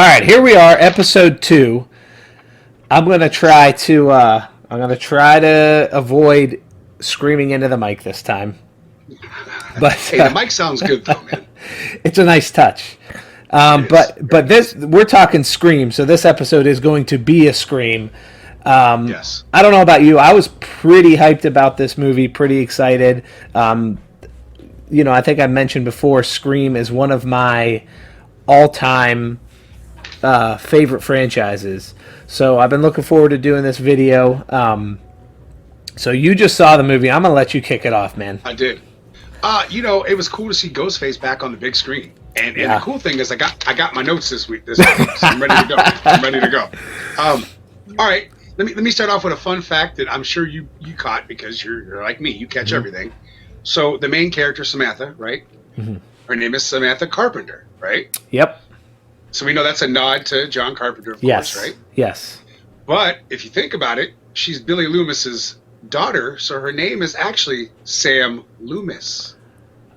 right, here we are, episode 2. I'm gonna try to avoid screaming into the mic this time. But hey, the mic sounds good though, man. It's a nice touch. But this we're talking Scream, so this episode is going to be a Scream. Yes. I don't know about you. I was pretty hyped about this movie, pretty excited. I think I mentioned before, Scream is one of my all-time favorite franchises. So I've been looking forward to doing this video. So you just saw the movie. I'm going to let you kick it off, man. I did. It was cool to see Ghostface back on the big screen. And the cool thing is I got my notes this week, so I'm ready to go. All right. Let me start off with a fun fact that I'm sure you caught because you're like me. You catch everything. So the main character, Samantha, right? Mm-hmm. Her name is Samantha Carpenter, right? Yep. So we know that's a nod to John Carpenter, of course, right? Yes. But if you think about it, she's Billy Loomis's daughter, so her name is actually Sam Loomis.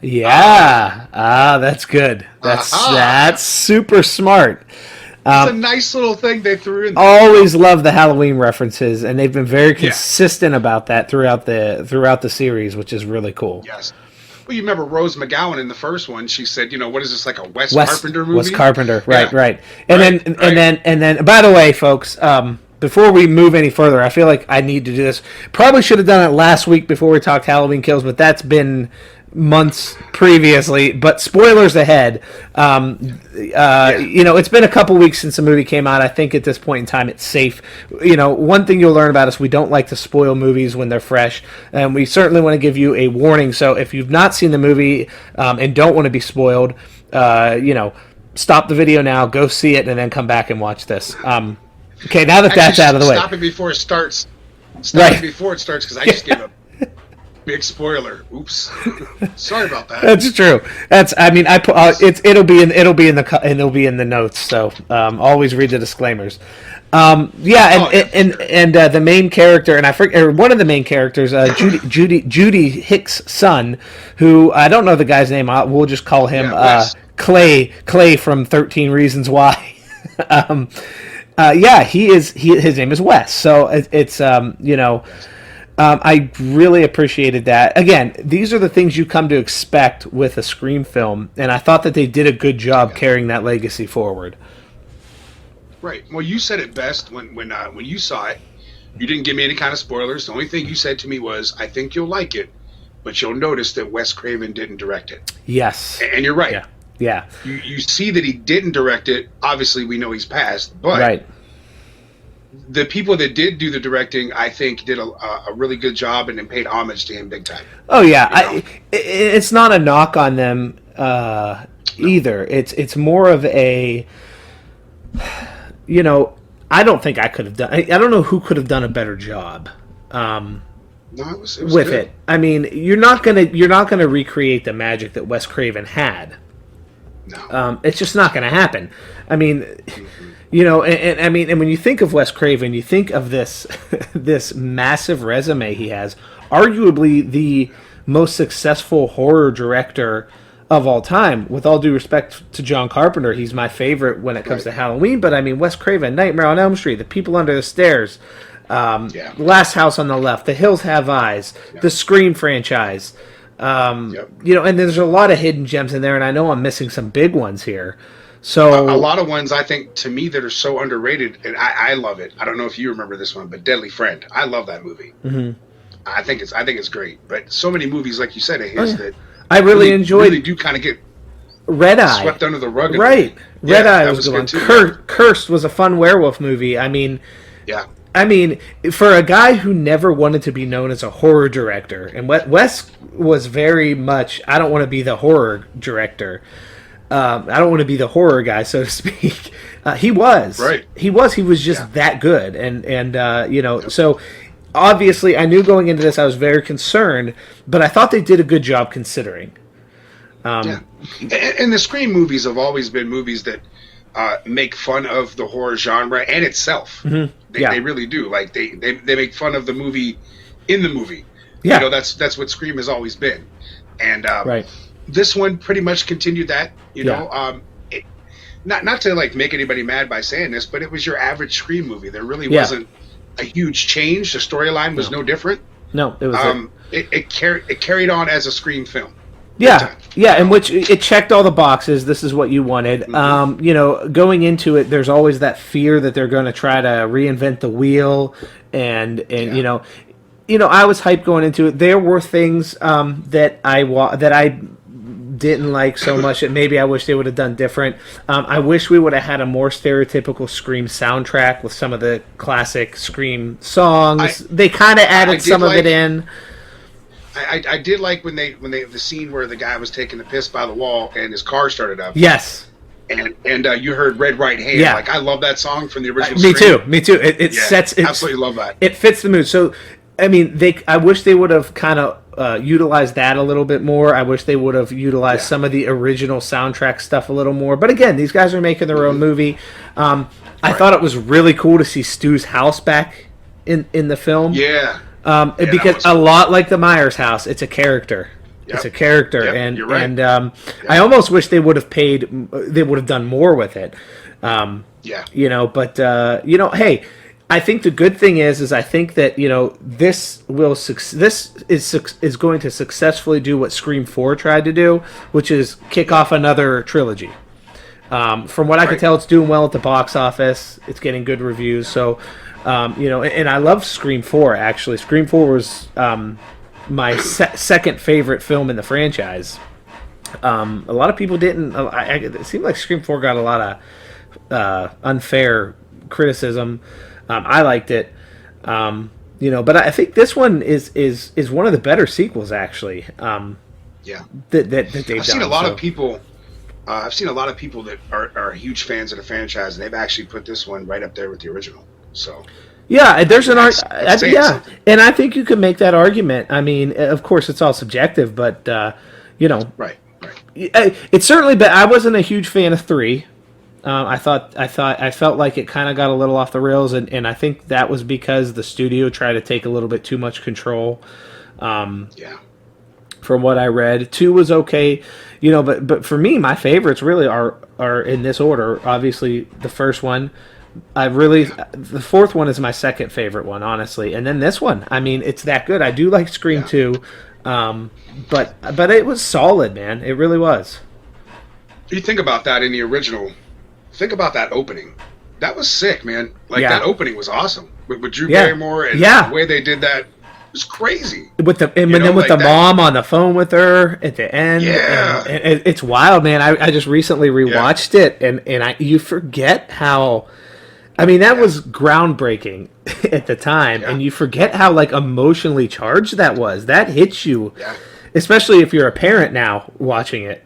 Yeah. That's good. That's super smart. It's a nice little thing they threw in there. Always love the Halloween references, and they've been very consistent about that throughout the series, which is really cool. Yes. Well, you remember Rose McGowan in the first one? She said, "What is this, like a Wes Carpenter movie?" Wes Carpenter, right. And then, by the way, folks, before we move any further, I feel like I need to do this. Probably should have done it last week before we talked Halloween Kills, but that's been months previously. But spoilers ahead. It's been a couple weeks since the movie came out. I think at this point in time it's safe. One thing you'll learn about us, we don't like to spoil movies when they're fresh, and we certainly want to give you a warning. So if you've not seen the movie and don't want to be spoiled, stop the video now, go see it, and then come back and watch this. Okay, now that that's out of the way. Stop it before it starts. Stop it before it starts, because I just gave a big spoiler. Oops. Sorry about that. That's true. It'll be in the notes. So always read the disclaimers. The main character, and I forget, one of the main characters, Judy Hicks' son, who I don't know the guy's name. We'll just call him Clay from 13 Reasons Why. His name is Wes. So it's I really appreciated that. Again, these are the things you come to expect with a Scream film, and I thought that they did a good job carrying that legacy forward. Right. Well, you said it best when you saw it. You didn't give me any kind of spoilers. The only thing you said to me was, "I think you'll like it, but you'll notice that Wes Craven didn't direct it." Yes. And you're right. Yeah. You see that he didn't direct it. Obviously, we know he's passed, but the people that did do the directing, I think, did a really good job and paid homage to him big time. Oh yeah, it's not a knock on them either. It's more of a, I don't think I could have done. I don't know who could have done a better job. It was with good. it. I mean, you're not gonna recreate the magic that Wes Craven had. No. It's just not going to happen. I mean, and when you think of Wes Craven, you think of this this massive resume he has. Arguably the most successful horror director of all time. With all due respect to John Carpenter, he's my favorite when it comes to Halloween. But I mean, Wes Craven, Nightmare on Elm Street, The People Under the Stairs, Last House on the Left, The Hills Have Eyes, the Scream franchise. And there's a lot of hidden gems in there, and I know I'm missing some big ones here. So a lot of ones, I think, to me, that are so underrated, and I love it. I don't know if you remember this one, but Deadly Friend. I love that movie. Mm-hmm. I think it's great. But so many movies, like you said, of his that I really enjoyed. Really do kind of get Red Eye swept under the rug. Right, Red Eye was good one. Cursed was a fun werewolf movie. I mean, for a guy who never wanted to be known as a horror director, and Wes was very much, I don't want to be the horror director. I don't want to be the horror guy, so to speak. He was. Right. He was just that good. So obviously I knew going into this I was very concerned, but I thought they did a good job considering. And the Scream movies have always been movies that make fun of the horror genre and itself. Mm-hmm. They really do. Like they make fun of the movie in the movie. Yeah. That's what Scream has always been. And this one pretty much continued that. not to like make anybody mad by saying this, but it was your average Scream movie. There really Yeah. wasn't a huge change. The storyline was no different. No, it was. It carried on as a Scream film. Yeah, yeah, in which it checked all the boxes. This is what you wanted. You know, going into it, there's always that fear that they're going to try to reinvent the wheel, and you know, I was hyped going into it. There were things that I didn't like so much that maybe I wish they would have done different. I wish we would have had a more stereotypical Scream soundtrack with some of the classic Scream songs. They kind of added some of it in. I did like when the scene where the guy was taking the piss by the wall and his car started up. Yes. And you heard Red Right Hand. Yeah. Like, I love that song from the original Me Scream. too. Me too. It sets. Absolutely love that. It fits the mood. So, I mean, I wish they would have kind of utilized that a little bit more. I wish they would have utilized some of the original soundtrack stuff a little more. But again, these guys are making their own movie. I thought it was really cool to see Stu's house back in the film. Yeah. Because a lot like the Myers house, it's a character. Yep. It's a character, Yep, you're right. and I almost wish they would have done more with it. You know, but you know, hey, I think the good thing is I think that, you know, this is going to successfully do what Scream 4 tried to do, which is kick off another trilogy. From what I can tell, it's doing well at the box office. It's getting good reviews. So, you know, and I love Scream 4, actually. Scream 4 was my second favorite film in the franchise. A lot of people didn't. It seemed like Scream 4 got a lot of unfair criticism. I liked it. You know, but I think this one is one of the better sequels, actually. Yeah. That they've done. I've seen a lot of people. I've seen a lot of people that are huge fans of the franchise, and they've actually put this one right up there with the original. So, yeah, there's an that's yeah, and I think you can make that argument. I mean, of course, it's all subjective, but you know, right. It's certainly. But I wasn't a huge fan of 3. I felt like it kind of got a little off the rails, and I think that was because the studio tried to take a little bit too much control. Yeah. From what I read, 2 was okay, you know, but for me, my favorites really are in this order. Obviously, the first one, the fourth one is my second favorite one, honestly, and then this one. I mean, it's that good. I do like Scream 2, but it was solid, man. It really was. You think about that in the original. Think about that opening. That was sick, man. Like, that opening was awesome with Drew Barrymore and the way they did that. It was crazy. With the mom on the phone with her at the end. Yeah. And it's wild, man. I just recently rewatched it, and you forget how. I mean, that was groundbreaking at the time, and you forget how like emotionally charged that was. That hits you, especially if you're a parent now watching it.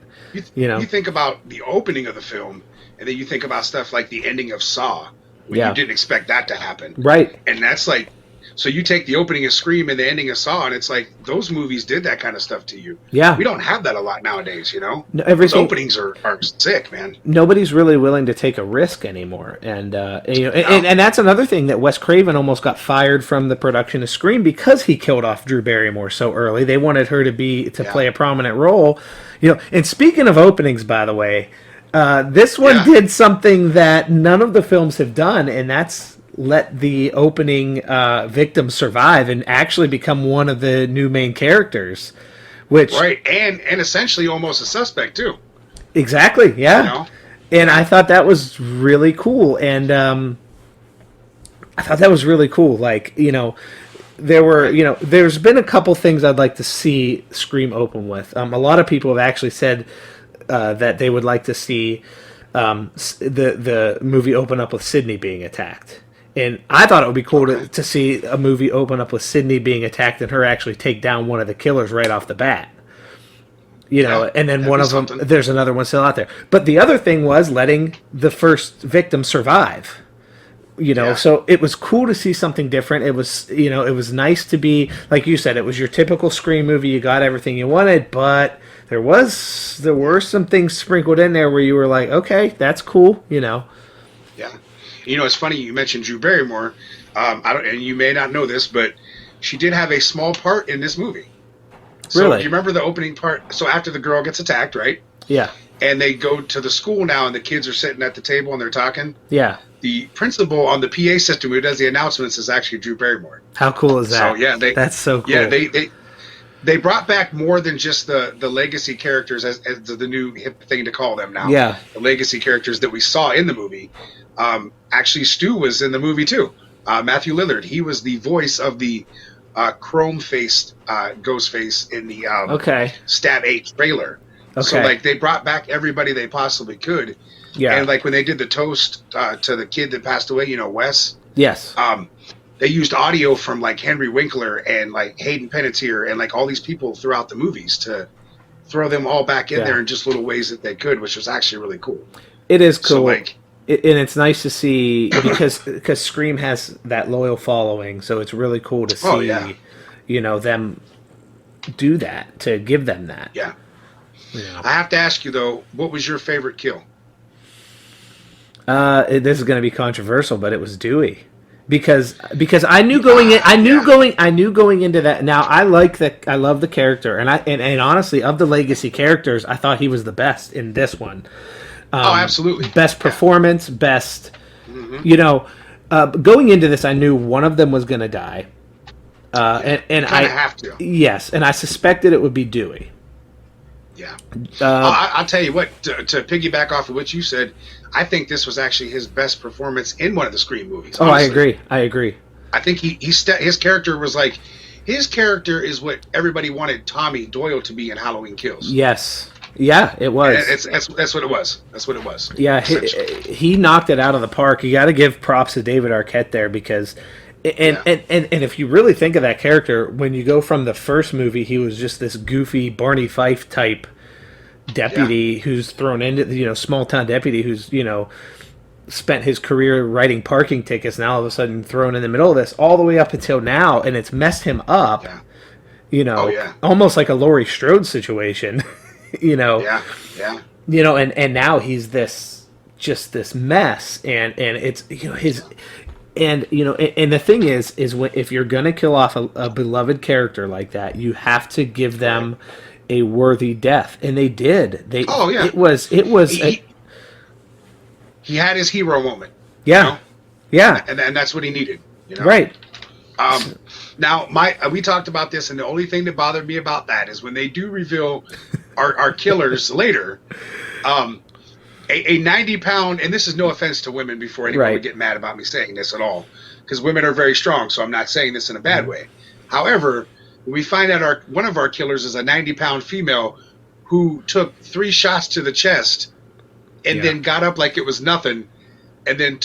You know, you think about the opening of the film, and then you think about stuff like the ending of Saw, when you didn't expect that to happen, right? And that's like. So you take the opening of Scream and the ending of Saw, and it's like those movies did that kind of stuff to you. Yeah, we don't have that a lot nowadays, you know. Those openings are sick, man. Nobody's really willing to take a risk anymore, and you know, and that's another thing that Wes Craven almost got fired from the production of Scream because he killed off Drew Barrymore so early. They wanted her to play a prominent role, you know. And speaking of openings, by the way, this one did something that none of the films have done, and that's let the opening victim survive and actually become one of the new main characters, which and essentially almost a suspect too. Exactly, yeah. You know? And I thought that was really cool, and Like, you know, there were, you know, there's been a couple things I'd like to see Scream open with. A lot of people have actually said that they would like to see the movie open up with Sydney being attacked. And I thought it would be cool to see a movie open up with Sydney being attacked and her actually take down one of the killers right off the bat. You know, and then one of them, there's another one still out there. But the other thing was letting the first victim survive. You know, so it was cool to see something different. It was, you know, it was nice to be, like you said, it was your typical Scream movie. You got everything you wanted, but there were some things sprinkled in there where you were like, okay, that's cool, you know. Yeah. You know, it's funny you mentioned Drew Barrymore. And you may not know this, but she did have a small part in this movie. So really? Do you remember the opening part? So after the girl gets attacked, right? Yeah. and they go to the school now, and the kids are sitting at the table and they're talking. Yeah. The principal on the PA system who does the announcements is actually Drew Barrymore. How cool is that? So yeah, that's so cool. Yeah, they brought back more than just the legacy characters as the new hip thing to call them now. Yeah. The legacy characters that we saw in the movie. Actually, Stu was in the movie too. Matthew Lillard. He was the voice of the chrome-faced Ghostface in the Stab 8 trailer. Okay. So like they brought back everybody they possibly could. Yeah. And like when they did the toast to the kid that passed away, Wes. Yes. They used audio from like Henry Winkler and like Hayden Panettiere and like all these people throughout the movies to throw them all back in there in just little ways that they could, which was actually really cool. It is cool. So, like, and it's nice to see because Scream has that loyal following, so it's really cool to see, them do that, to give them that. Yeah. I have to ask you though, what was your favorite kill? This is going to be controversial, but it was Dewey. Because I knew going into that. Now I love the character, and honestly, of the legacy characters, I thought he was the best in this one. Absolutely, best performance, best. Mm-hmm. Going into this, I knew one of them was going to die, and I have to. Yes, and I suspected it would be Dewey. Yeah, I'll tell you what. To piggyback off of what you said, I think this was actually his best performance in one of the Scream movies. Honestly. I agree. I think his character was like, his character is what everybody wanted Tommy Doyle to be in Halloween Kills. Yes. Yeah, it was. That's what it was. That's what it was. Yeah, he knocked it out of the park. You got to give props to David Arquette there because. And if you really think of that character, when you go from the first movie, he was just this goofy Barney Fife type deputy who's thrown into, small town deputy who's, spent his career writing parking tickets, now all of a sudden thrown in the middle of this, all the way up until now, and it's messed him up, almost like a Laurie Strode situation, and now he's this mess, and it's, his... And and the thing is if you're gonna kill off a beloved character like that, you have to give them a worthy death, and they did. It was. He had his hero moment. Yeah, yeah, and that's what he needed. Right. Now we talked about this, and the only thing that bothered me about that is when they do reveal our killers later. A 90-pound, and this is no offense to women before anyone would get mad about me saying this at all, because women are very strong, so I'm not saying this in a bad way. However, when we find out one of our killers is a 90-pound female who took 3 shots to the chest and then got up like it was nothing and then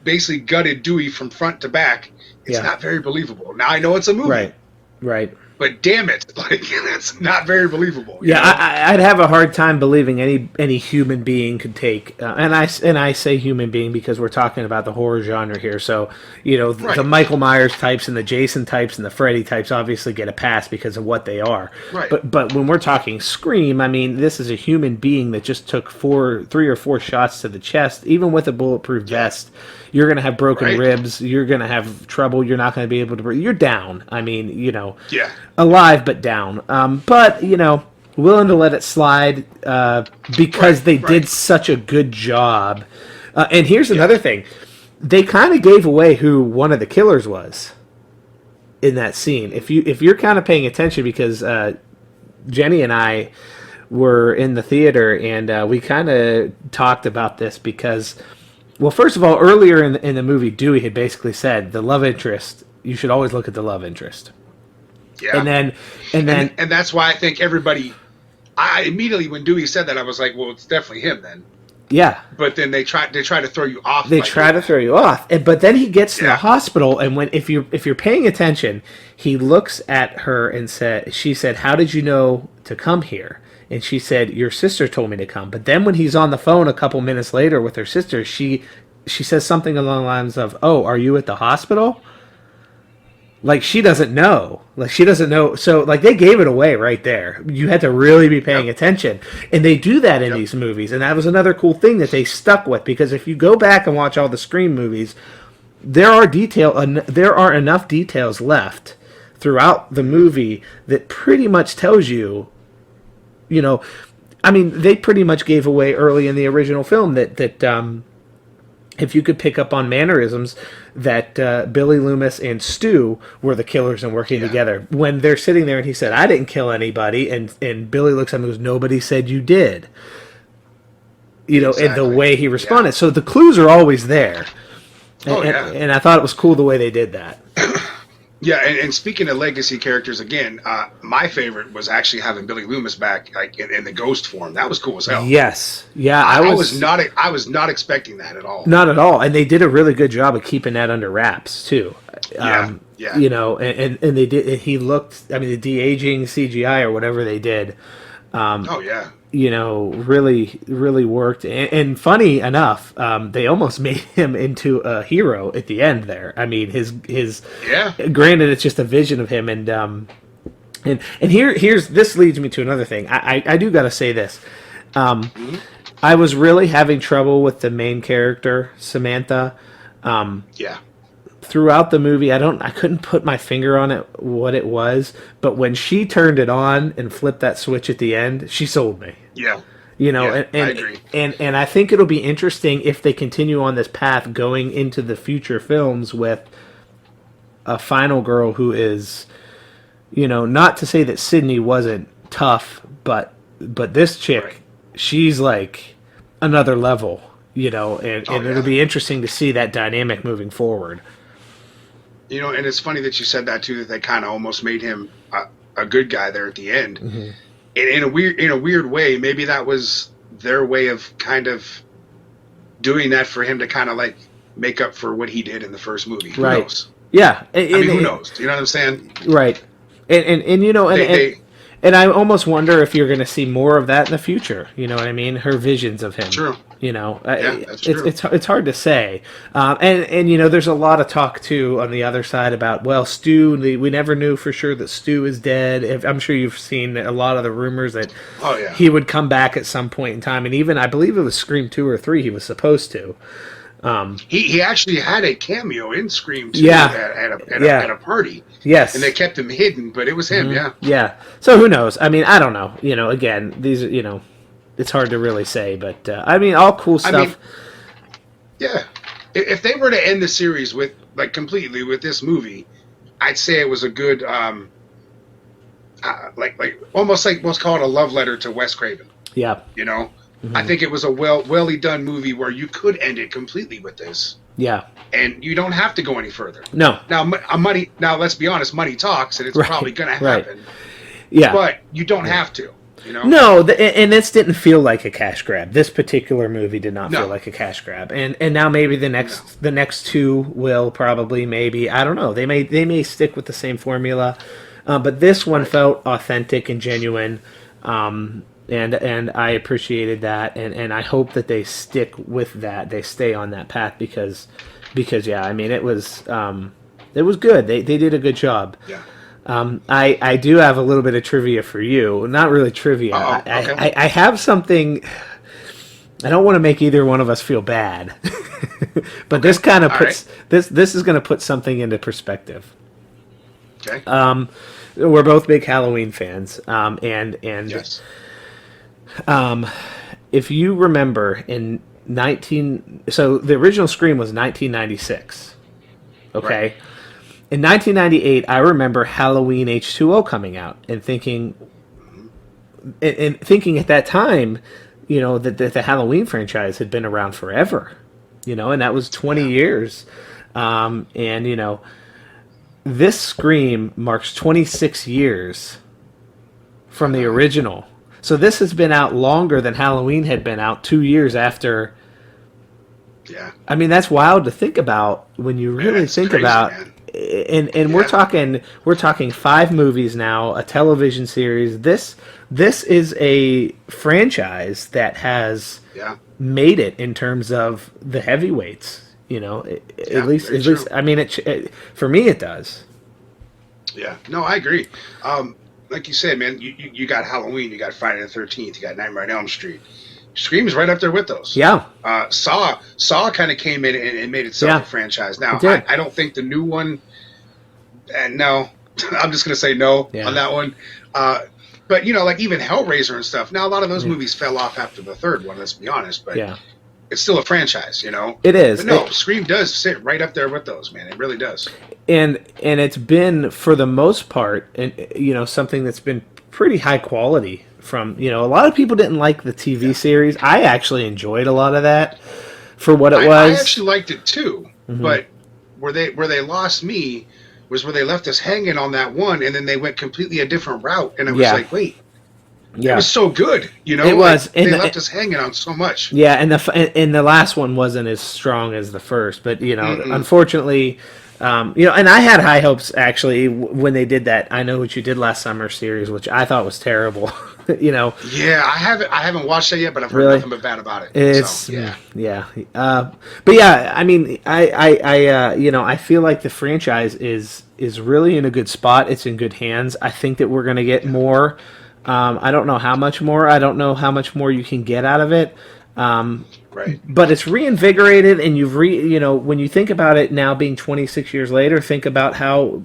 basically gutted Dewey from front to back, it's not very believable. Now, I know it's a movie. Right. But damn it, like that's not very believable. Yeah, I'd have a hard time believing any human being could take, and I say human being because we're talking about the horror genre here. So the Michael Myers types and the Jason types and the Freddy types obviously get a pass because of what they are. Right. But when we're talking Scream, I mean, this is a human being that just took 3 or 4 shots to the chest, even with a bulletproof vest. You're going to have broken ribs. You're going to have trouble. You're not going to be able to breathe. You're down. I mean, alive but down. But, willing to let it slide because they did such a good job. And here's another thing. They kind of gave away who one of the killers was in that scene. If you're kind of paying attention, because Jenny and I were in the theater and we kind of talked about this because... Well, first of all, earlier in the movie, Dewey had basically said the love interest. You should always look at the love interest. Yeah, and that's why I think everybody. I immediately when Dewey said that, I was like, well, it's definitely him then. Yeah, but then they try to throw you off. They try to throw you off, but then he gets to the hospital, and if you're paying attention, he looks at her and she said, "How did you know to come here?" And she said, "Your sister told me to come." But then when he's on the phone a couple minutes later with her sister, she says something along the lines of, "Oh, are you at the hospital?" Like she doesn't know. So like they gave it away right there. You had to really be paying attention. And they do that in these movies. And that was another cool thing that they stuck with, because if you go back and watch all the Scream movies, there are enough details left throughout the movie that pretty much tells you, I mean, they pretty much gave away early in the original film that if you could pick up on mannerisms, that Billy Loomis and Stu were the killers and working together. When they're sitting there and he said, "I didn't kill anybody," and Billy looks at him and goes, "Nobody said you did." You know, and the way he responded. So the clues are always there. And I thought it was cool the way they did that. Yeah, and speaking of legacy characters again, my favorite was actually having Billy Loomis back, like in the ghost form. That was cool as hell. Yes, yeah, I was not expecting that at all. Not at all, and they did a really good job of keeping that under wraps too. Yeah. You know, and they did. He looked. I mean, the de-aging CGI or whatever they did. You know, really worked. And funny enough, they almost made him into a hero at the end there. I mean, his granted, it's just a vision of him. And here's this leads me to another thing. I do got to say this. I was really having trouble with the main character, Samantha. Throughout the movie, I couldn't put my finger on it what it was, but when she turned it on and flipped that switch at the end, she sold me. Yeah. You know, I agree. And I think it'll be interesting if they continue on this path going into the future films with a final girl who is, you know, not to say that Sydney wasn't tough, but this chick, she's like another level, you know, and it'll be interesting to see that dynamic moving forward. You know, and it's funny that you said that too, that they kind of almost made him a good guy there at the end. Mm-hmm. In a weird way, maybe that was their way of kind of doing that for him to kind of like make up for what he did in the first movie. Who knows? Yeah. Who knows? You know what I'm saying? Right. And you know, and I almost wonder if you're going to see more of that in the future. You know what I mean? Her visions of him. True. You know, that's true. It's hard to say. And you know, there's a lot of talk too on the other side about, well, Stu. We never knew for sure that Stu is dead. I'm sure you've seen a lot of the rumors that he would come back at some point in time, and even I believe it was Scream 2 or 3 he was supposed to. He actually had a cameo in Scream 2 at a party. Yes. And they kept him hidden, but it was him, Yeah. So who knows? I mean, I don't know. You know, again, these, you know, it's hard to really say, but I mean, all cool stuff. I mean, yeah. If they were to end the series with, like, completely with this movie, I'd say it was a good, like almost like what's called a love letter to Wes Craven. Yeah. You know? Mm-hmm. I think it was a well done movie where you could end it completely with this. Yeah. And you don't have to go any further. No. Now let's be honest, money talks, and it's probably going to happen. Right. Yeah. But you don't have to, you know? No, and this didn't feel like a cash grab. This particular movie did not feel like a cash grab. And now maybe the next two will probably, maybe, I don't know. They may stick with the same formula. But this one felt authentic and genuine. And I appreciated that, and I hope that they stick with that. They stay on that path because yeah, I mean, it was good. They did a good job. Yeah. I do have a little bit of trivia for you. Not really trivia. Okay. I have something. I don't want to make either one of us feel bad, but this kind of puts this is going to put something into perspective. Okay. We're both big Halloween fans, and yes. If you remember so the original Scream was 1996. Okay. Right. In 1998, I remember Halloween H2O coming out and thinking at that time, you know, that the Halloween franchise had been around forever, you know, and that was 20 years. And, you know, this Scream marks 26 years from the original. So this has been out longer than Halloween had been out, 2 years after. Yeah. I mean, that's wild to think about when you really think crazy, about. Man. And we're talking 5 movies now, a television series. This is a franchise that has made it in terms of the heavyweights. You know, at least I mean, it for me it does. Yeah. No, I agree. Like you said, man, you got Halloween, you got Friday the 13th, you got Nightmare on Elm Street. Scream's right up there with those. Yeah. Saw kind of came in and made itself a franchise. Now, I don't think the new one, no, I'm just going to say no on that one. But like even Hellraiser and stuff. Now a lot of those movies fell off after the third one. Let's be honest. But it's still a franchise, It is. But no, Scream does sit right up there with those, man. It really does. And it's been, for the most part, and something that's been pretty high quality. From a lot of people didn't like the TV series. I actually enjoyed a lot of that for what it was. I actually liked it too, but where they lost me was where they left us hanging on that one, and then they went completely a different route, and I was like, wait. It was so good, It was. They left us hanging on so much. Yeah, and the last one wasn't as strong as the first, but unfortunately, and I had high hopes actually when they did that I Know What You Did Last Summer series, which I thought was terrible. Yeah, I haven't watched that yet, but I've heard nothing but bad about it. It's but yeah, I mean, I feel like the franchise is really in a good spot. It's in good hands. I think that we're going to get more. I don't know how much more. I don't know how much more you can get out of it. Right. But it's reinvigorated, and when you think about it now, being 26 years later, think about how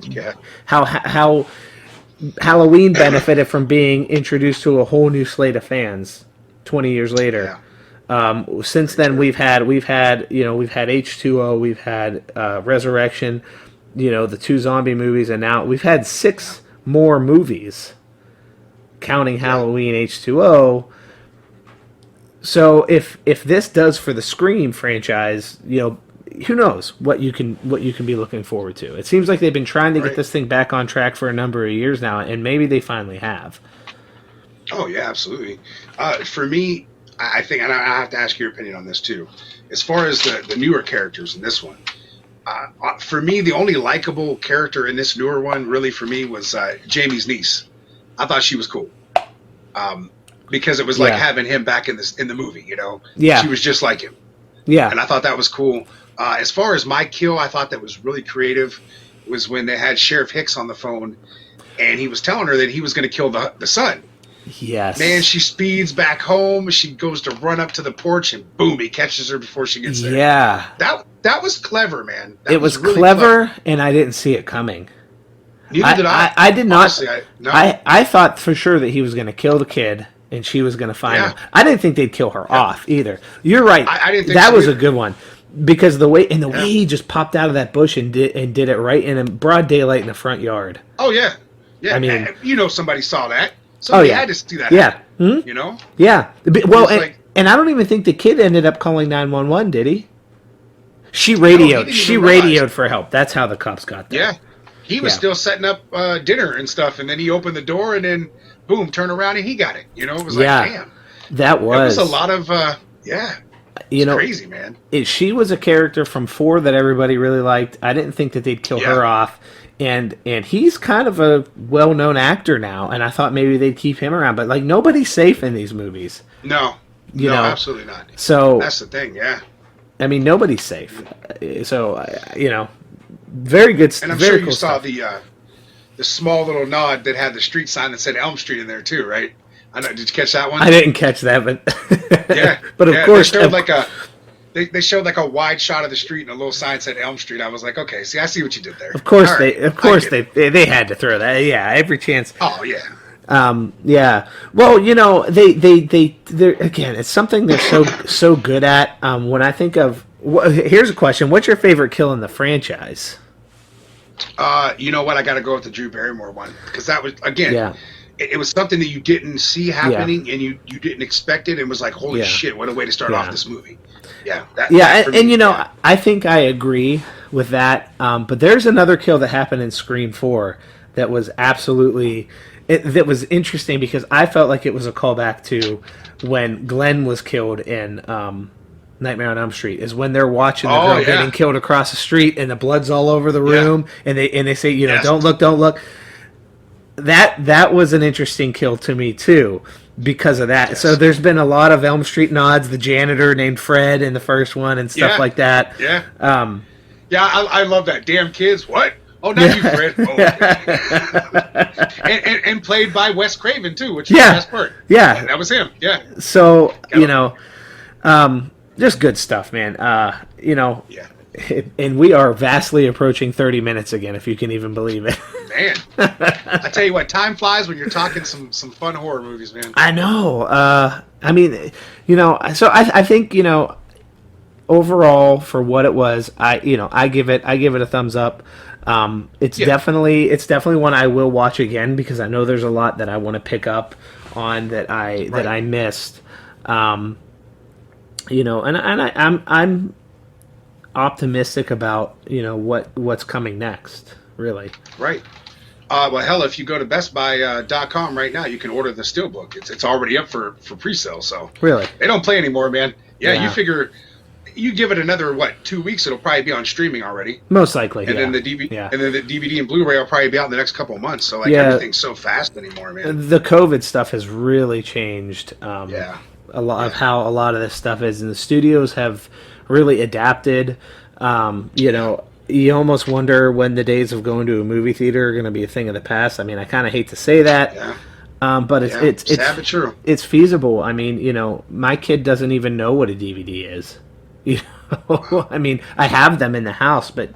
Halloween benefited from being introduced to a whole new slate of fans 20 years later. Since then, we've had H2O, we've had Resurrection, the 2 zombie movies, and now we've had 6 more movies, counting Halloween, H2O. So if this does for the Scream franchise, who knows what you can be looking forward to. It seems like they've been trying to get this thing back on track for a number of years now, and maybe they finally have. Oh yeah, absolutely. For me, I think, and I have to ask your opinion on this too. As far as the newer characters in this one, for me, the only likable character in this newer one, really for me, was Jamie's niece. I thought she was cool. Because it was like having him back in the movie, Yeah. She was just like him. Yeah. And I thought that was cool. As far as my kill, I thought that was really creative. Was when they had Sheriff Hicks on the phone, and he was telling her that he was going to kill the son. Yes. Man, she speeds back home. She goes to run up to the porch, and boom, he catches her before she gets there. Yeah. That was clever, man. It was really clever, and I didn't see it coming. Neither did I. I did not. Honestly, I thought for sure that he was going to kill the kid, and she was going to find him. I didn't think they'd kill her off either. You're right. I didn't think that so was either. A good one, because the way he just popped out of that bush and did it right in broad daylight in the front yard. Oh yeah, yeah. I mean, somebody saw that. Somebody had to see that. Yeah. Happen, Yeah. Well, and I don't even think the kid ended up calling 911. Did he? She radioed. She radioed for help. That's how the cops got there. Yeah. He was still setting up dinner and stuff, and then he opened the door, and then boom, turn around, and he got it. It was like, damn. That was a lot of crazy, man. She was a character from 4 that everybody really liked. I didn't think that they'd kill her off, and he's kind of a well-known actor now, and I thought maybe they'd keep him around, but like nobody's safe in these movies. No, absolutely not. So that's the thing, yeah. I mean, nobody's safe. So very good. And I'm very sure you cool saw stuff. the small little nod that had the street sign that said Elm Street in there too, right? I know. Did you catch that one? I didn't catch that, but yeah. But of course, they showed like a wide shot of the street and a little sign said Elm Street. I was like, okay, see, I see what you did there. Of course, right, they had to throw that. Yeah, every chance. Oh yeah. Yeah. Well, they're again, it's something they're so good at. When I think of, here's a question: what's your favorite kill in the franchise? You know what? I got to go with the Drew Barrymore one, because that was it was something that you didn't see happening and you didn't expect it, and was like, holy shit, what a way to start off this movie. Yeah. I think I agree with that. But there's another kill that happened in Scream 4 that was absolutely. That was interesting because I felt like it was a callback to when Glenn was killed in Nightmare on Elm Street. Is when they're watching the girl getting killed across the street and the blood's all over the room, and they say, don't look. That was an interesting kill to me too because of that. Yes. So there's been a lot of Elm Street nods. The janitor named Fred in the first one and stuff like that. Yeah. I love that. Damn kids. What? Oh, not you, Fred. Oh, okay. and played by Wes Craven, too, which is the best part. Yeah. That was him, yeah. So, just good stuff, man. And we are vastly approaching 30 minutes again, if you can even believe it. Man, I tell you what, time flies when you're talking some fun horror movies, man. I know. I mean, so I think overall for what it was, I give it a thumbs up. It's definitely one I will watch again because I know there's a lot that I want to pick up on that I missed. And I'm optimistic about what's coming next. Really, right. Well, hell, if you go to BestBuy.com right now, you can order the Steelbook. It's already up for pre-sale. So really, they don't play anymore, man. Yeah, you figure you give it another 2 weeks, it'll probably be on streaming already. Most likely, and then the DVD and Blu-ray will probably be out in the next couple of months. So everything's so fast anymore, man. The COVID stuff has really changed. A lot of how a lot of this stuff is, and the studios have really adapted. You almost wonder when the days of going to a movie theater are going to be a thing of the past. I mean, I kind of hate to say that, but it's sad but true. It's feasible. I mean, my kid doesn't even know what a DVD is. I mean, I have them in the house, but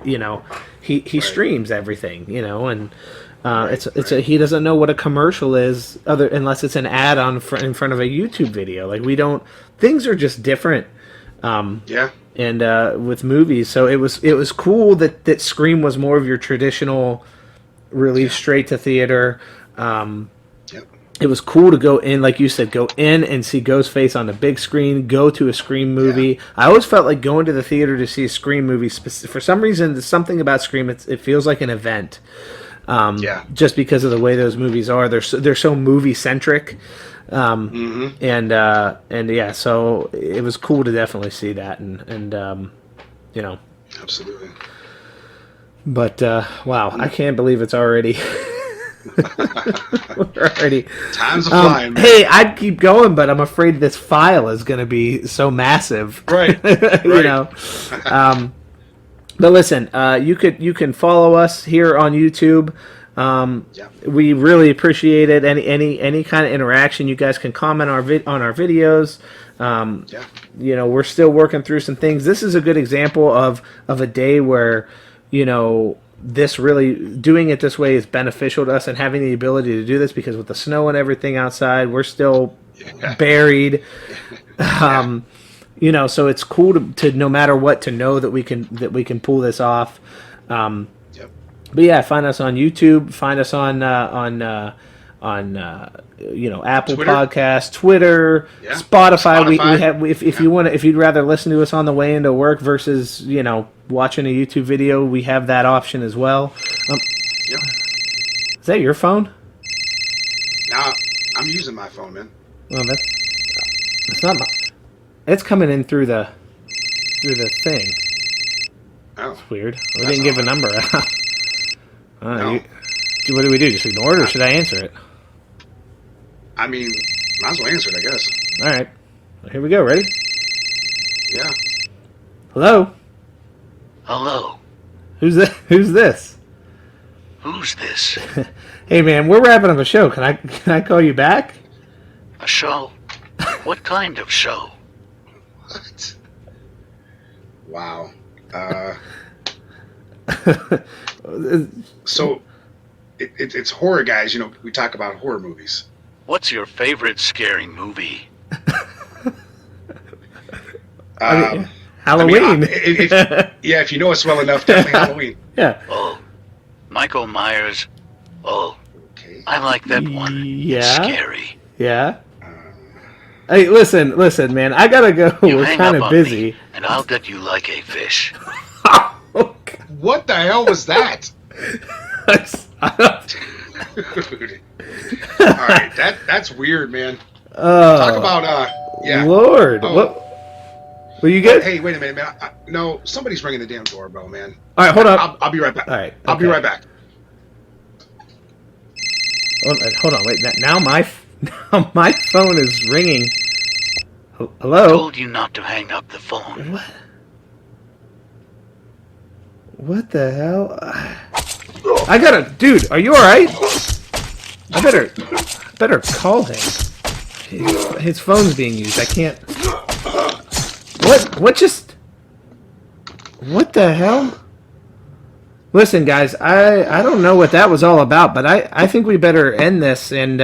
he streams everything. And he doesn't know what a commercial is unless it's an ad in front of a YouTube video. Like things are just different. And with movies, so it was cool that Scream was more of your traditional release straight to theater. It was cool to go in, like you said, go in and see Ghostface on the big screen, go to a Scream movie. Yeah. I always felt like going to the theater to see a Scream movie. For some reason, there's something about Scream, it feels like an event. Just because of the way those movies are. They're so movie-centric. So it was cool to definitely see that. And Absolutely. But, wow, I can't believe it's already... Time's a flying, man. Hey, I'd keep going, but I'm afraid this file is going to be so massive. Right. But listen, you can follow us here on YouTube. We really appreciate it. Any kind of interaction, you guys can comment on our videos. We're still working through some things. This is a good example of a day where this really doing it this way is beneficial to us and having the ability to do this because with the snow and everything outside, we're still buried. So it's cool to no matter what to know that we can pull this off. But yeah, find us on YouTube, find us on Apple Twitter. Podcasts, Twitter, Spotify. We have if you'd rather listen to us on the way into work versus watching a YouTube video, we have that option as well. Is that your phone? Nah, I'm using my phone, man. Well, that's not my. It's coming in through the thing. Oh, that's weird. We didn't give a number out. No. What do we do? Just ignore it, or should I answer it? I mean, might as well answer it, I guess. All right. Well, here we go. Ready? Yeah. Hello? Hello. Who's this? Who's this? Hey, man, we're wrapping up a show. Can I call you back? A show? What kind of show? What? Wow. So, it's horror, guys. We talk about horror movies. What's your favorite scary movie? Halloween. If you know us well enough, definitely Halloween. Yeah. Oh, Michael Myers. Oh, Okay. I like that one. Yeah. It's scary. Yeah. Hey, listen, man. I gotta go. You We're hang kind up of on busy. me, and I'll get you like a fish. What the hell was that? Dude. All right, that's weird, man. Talk about Lord, what? Well, you good? Hey, wait a minute, man. No, somebody's ringing the damn doorbell, man. All right, hold on. I'll be right back. All right, I'll be right back. Hold on, wait. Now my phone is ringing. Hello? I told you not to hang up the phone. What? What the hell? I gotta, dude. Are you all right? I better call him. His phone's being used. I can't. What? What just? What the hell? Listen, guys, I don't know what that was all about, but I think we better end this, and